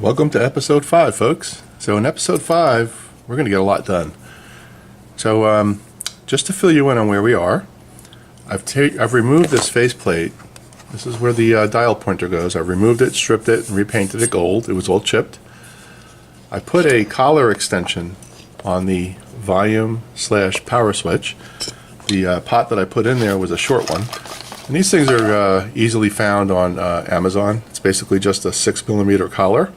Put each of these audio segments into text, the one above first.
Welcome to episode 5, folks. So in episode 5, we're going to get a lot done. So just to fill you in on where we are, I've removed this faceplate. This is where the dial pointer goes. I've removed it, stripped it, and repainted it gold. It was all chipped. I put a collar extension on the volume/power switch. The pot that I put in there was a short one. And these things are easily found on Amazon. It's basically just a 6mm collar,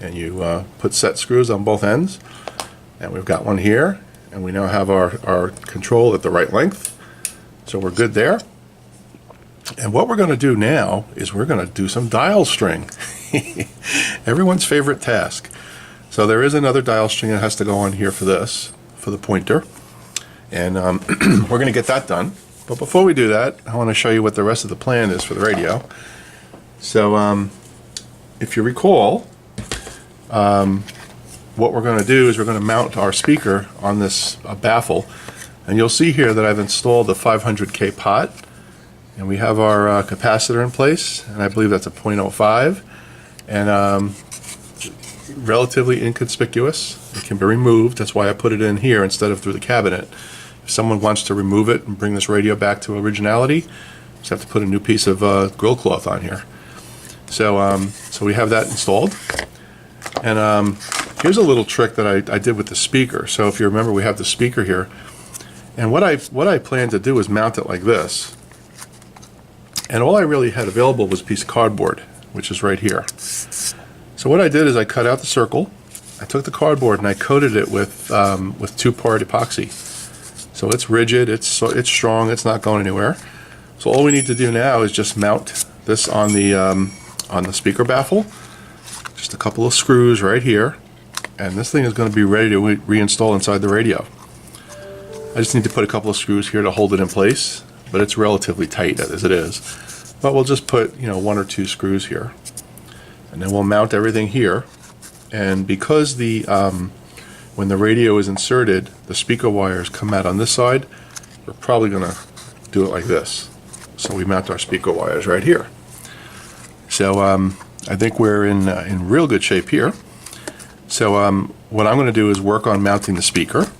and you put set screws on both ends. And we've got one here, and we now have our control at the right length. So we're good there. And what we're going to do now is we're going to do some dial string. Everyone's favorite task. So there is another dial string that has to go on here for this, for the pointer. And we're going to get that done. But before we do that, I want to show you what the rest of the plan is for the radio. So if you recall, what we're going to do is we're going to mount our speaker on this baffle. And you'll see here that I've installed the 500K pot. And we have our capacitor in place. And I believe that's a 0.05. And relatively inconspicuous. It can be removed. That's why I put it in here instead of through the cabinet. If someone wants to remove it and bring this radio back to originality, just have to put a new piece of grill cloth on here. So so we have that installed. And here's a little trick that I did with the speaker. So if you remember, we have the speaker here. And what I planned to do is mount it like this. And all I really had available was a piece of cardboard, which is right here. So what I did is I cut out the circle. I took the cardboard and I coated it with 2-part epoxy. So it's rigid, it's strong, it's not going anywhere. So all we need to do now is just mount this on the speaker baffle. Just a couple of screws right here, and this thing is going to be ready to reinstall inside the radio. I just need to put a couple of screws here to hold it in place, but it's relatively tight as it is. But we'll just put 1 or 2 screws here, and then we'll mount everything here. And because when the radio is inserted, the speaker wires come out on this side, we're probably going to do it like this. So we mount our speaker wires right here. So I think we're in real good shape here. So what I'm going to do is work on mounting the speaker,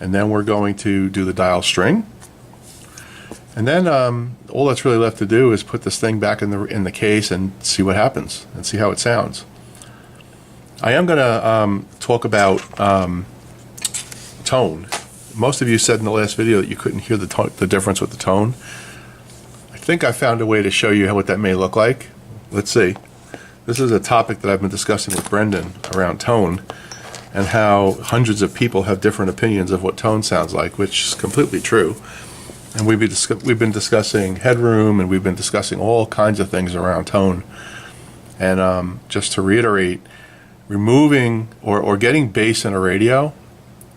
and then we're going to do the dial string. And then all that's really left to do is put this thing back in the case and see what happens and see how it sounds. I am going to talk about tone. Most of you said in the last video that you couldn't hear the difference with the tone. I think I found a way to show you what that may look like. Let's see. This is a topic that I've been discussing with Brendan around tone, and how hundreds of people have different opinions of what tone sounds like, which is completely true. And we've been discussing headroom, and we've been discussing all kinds of things around tone. And just to reiterate, removing or getting bass in a radio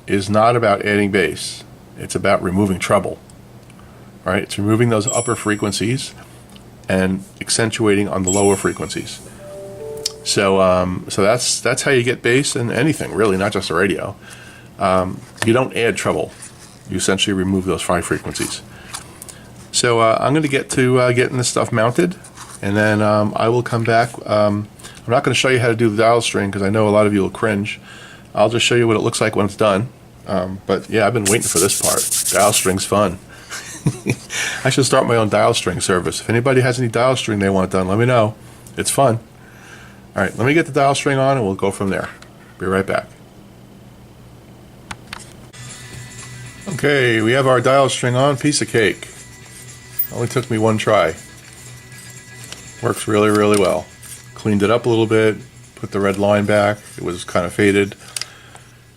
is not about adding bass. It's about removing treble. Right? It's removing those upper frequencies and accentuating on the lower frequencies. So so that's how you get bass in anything, really, not just a radio. You don't add treble. You essentially remove those 5 frequencies. So I'm going to get to getting this stuff mounted, and then I will come back. I'm not going to show you how to do the dial string because I know a lot of you will cringe. I'll just show you what it looks like when it's done. But yeah, I've been waiting for this part. Dial string's fun. I should start my own dial string service. If anybody has any dial string they want done, let me know. It's fun. All right, let me get the dial string on and we'll go from there. Be right back. Okay, we have our dial string on. Piece of cake. Only took me 1 try. Works really, really well. Cleaned it up a little bit, put the red line back. It was kind of faded.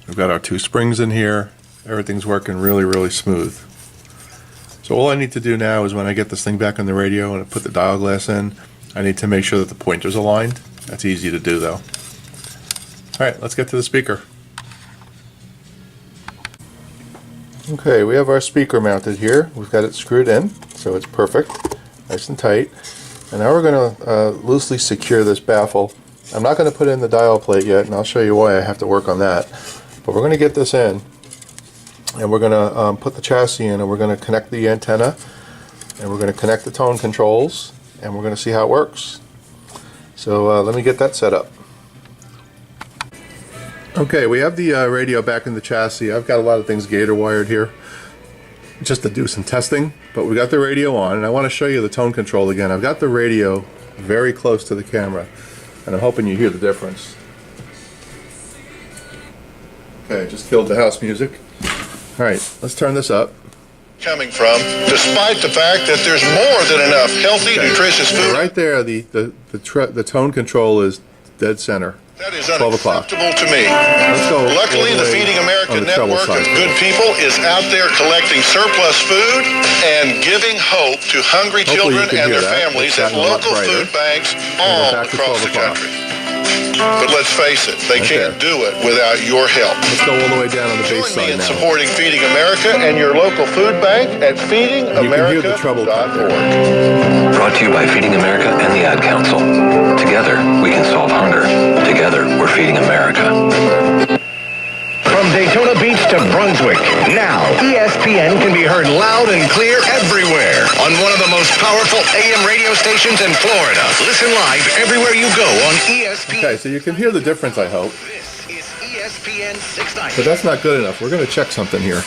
We've got our 2 springs in here. Everything's working really, really smooth. So all I need to do now is when I get this thing back on the radio and I put the dial glass in, I need to make sure that the pointer's aligned. That's easy to do though. Alright, let's get to the speaker. Okay, we have our speaker mounted here. We've got it screwed in, so it's perfect, nice and tight. And now we're going to loosely secure this baffle. I'm not going to put in the dial plate yet, and I'll show you why I have to work on that. But we're going to get this in, and we're going to put the chassis in, and we're going to connect the antenna, and we're going to connect the tone controls, and we're going to see how it works. So let me get that set up. Okay, we have the radio back in the chassis. I've got a lot of things gator wired here just to do some testing, but we got the radio on, and I want to show you the tone control again. I've got the radio very close to the camera, and I'm hoping you hear the difference. Okay, just killed the house music. All right, let's turn this up. Coming from, despite the fact that there's more than enough healthy, nutritious food. Right there, the tone control is dead center. That is 12 o'clock. unacceptable to me. Let's go. Luckily, the Feeding America network of good people is out there collecting surplus food and giving hope to hungry children and their families at local food banks all across the country. But let's face it, they can't do it without your help. Let's go all the way down on the base side Join me in now. supporting Feeding America and your local food bank at feedingamerica.org. Brought to you by Feeding America and the Ad Council. Together, we can solve hunger. Together, we're feeding America. From Daytona Beach to Brunswick, now ESPN can be heard loud and clear everywhere on one of the most powerful AM radio stations in Florida. Listen live everywhere you go on ESPN. Okay, so you can hear the difference, I hope. This is ESPN 690. But that's not good enough. We're going to check something here.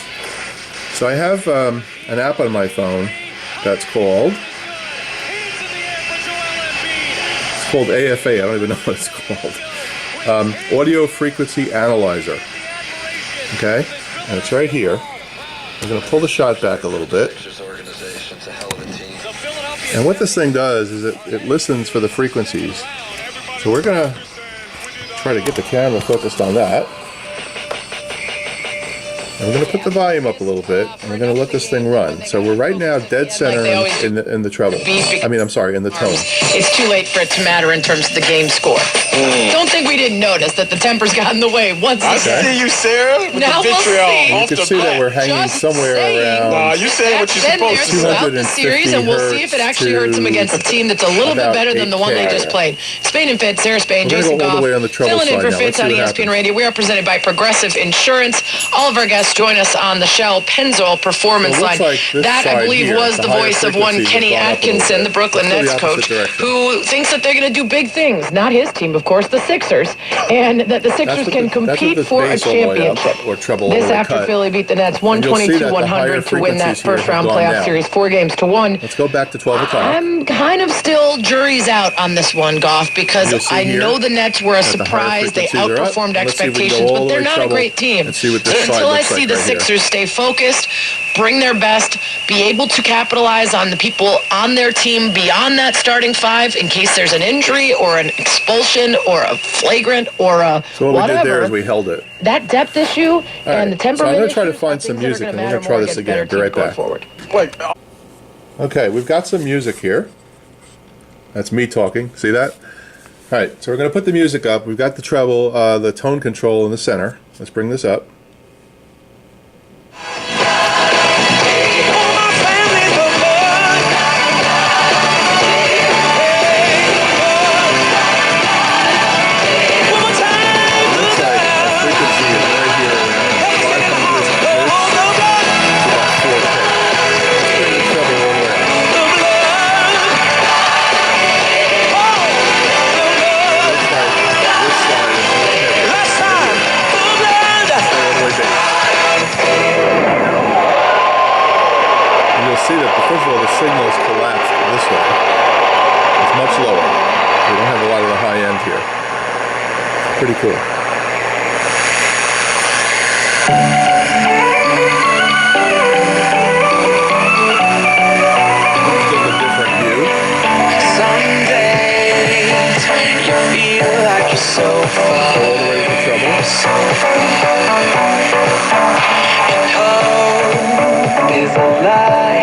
So I have an app on my phone that's called AFA. I don't even know what it's called. Audio Frequency Analyzer. Okay, and it's right here. I'm going to pull the shot back a little bit. And what this thing does is it listens for the frequencies. So we're going to try to get the camera focused on that. And we're going to put the volume up a little bit, and we're going to let this thing run. So we're right now dead center in the treble. I'm sorry, in the tone. It's too late for it to matter in terms of the game score. Don't think we didn't notice that the tempers got in the way once I see you, Sarah. With now the we'll see. You can see that we're hanging somewhere around. Nah, you saying what you're supposed to. Throughout the series, and we'll see if it actually hurts them against a team that's a little bit better than the one they just played. Spain and Fitz, Sarah Spain, Jason Goff, filling in for Fitz on ESPN Radio. We are presented by Progressive Insurance. All of our guests join us on the Shell Pennzoil Performance Line. That, I believe, was the voice of one Kenny Atkinson, the Brooklyn Nets coach, who thinks that they're going to do big things. Not his team, of course, the Sixers, and that the Sixers can compete for a championship. This after Philly beat the Nets 122-100 to win that first-round playoff series 4-1. Let's go back to 12 o'clock. I'm kind of still jury's out on this one, Goff, because I know the Nets were a surprise. They outperformed expectations, but they're not a great team. Until I see the Sixers stay focused, bring their best, be able to capitalize on the people on their team beyond that starting five in case there's an injury or an expulsion or a flagrant or a so what whatever. We did there is we held it. That depth issue and the temperament. So I'm going to try to find some music, and we're going to try this again. Be right back. Wait. Okay, we've got some music here. That's me talking. See that? All right, so we're going to put the music up. We've got the treble, the tone control in the center. Let's bring this up. See that, first of all, the signal is collapsed this way. It's much lower. We don't have a lot of the high end here. It's pretty cool. Let's take a different view. Some days when you feel like you're so far away from trouble. So far. And hope is a lie.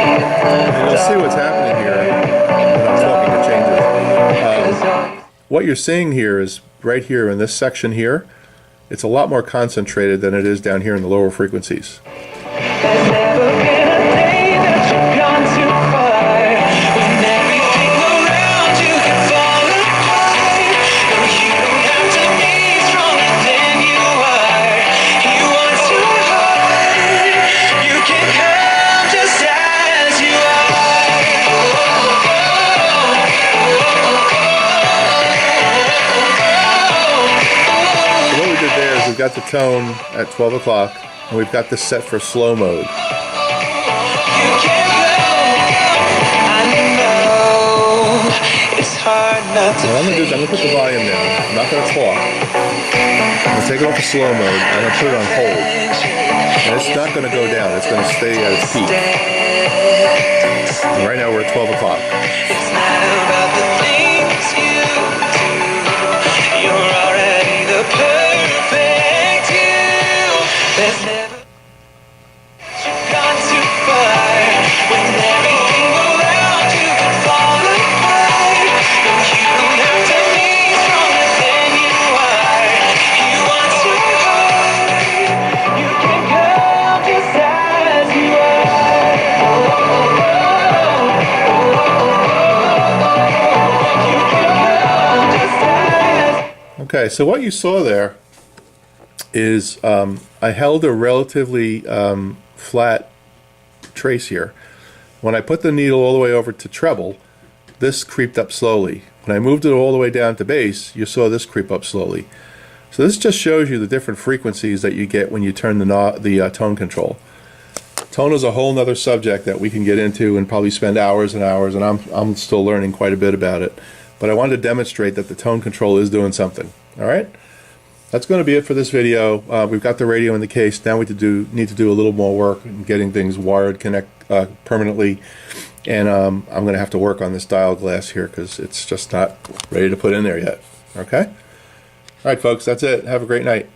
And you'll see what's happening here when I'm talking to changes. What you're seeing here is right here in this section here, it's a lot more concentrated than it is down here in the lower frequencies. There's never been a day that you've gone too far. When everything around you can fall apart. No, you don't have to be stronger than you are. You want to hide. You can come just as you are. So what we did there is we we've got the tone at 12 o'clock, and we've got this set for slow mode. What I'm going to do is I'm going to put the volume down. I'm not going to talk. I'm going to take it off of slow mode. I'm going to put it on hold. And it's not going to go down. It's going to stay at its peak. And right now we're at 12 o'clock. It's not about the things you do. You're already the perfect you. There's never you've gone too far. When everything around you can fall apart. No, you don't have to be stronger than you are. You want to hide. You can come just as you Okay, so what you saw there is I held a relatively flat trace here. When I put the needle all the way over to treble, this creeped up slowly. When I moved it all the way down to bass, you saw this creep up slowly. So this just shows you the different frequencies that you get when you turn the tone control. Tone is a whole nother subject that we can get into and probably spend hours and hours, and I'm still learning quite a bit about it. But I wanted to demonstrate that the tone control is doing something. All right? That's going to be it for this video. We've got the radio in the case. Now we need to do a little more work in getting things wired permanently. And I'm going to have to work on this dial glass here because it's just not ready to put in there yet. Okay? All right, folks, that's it. Have a great night.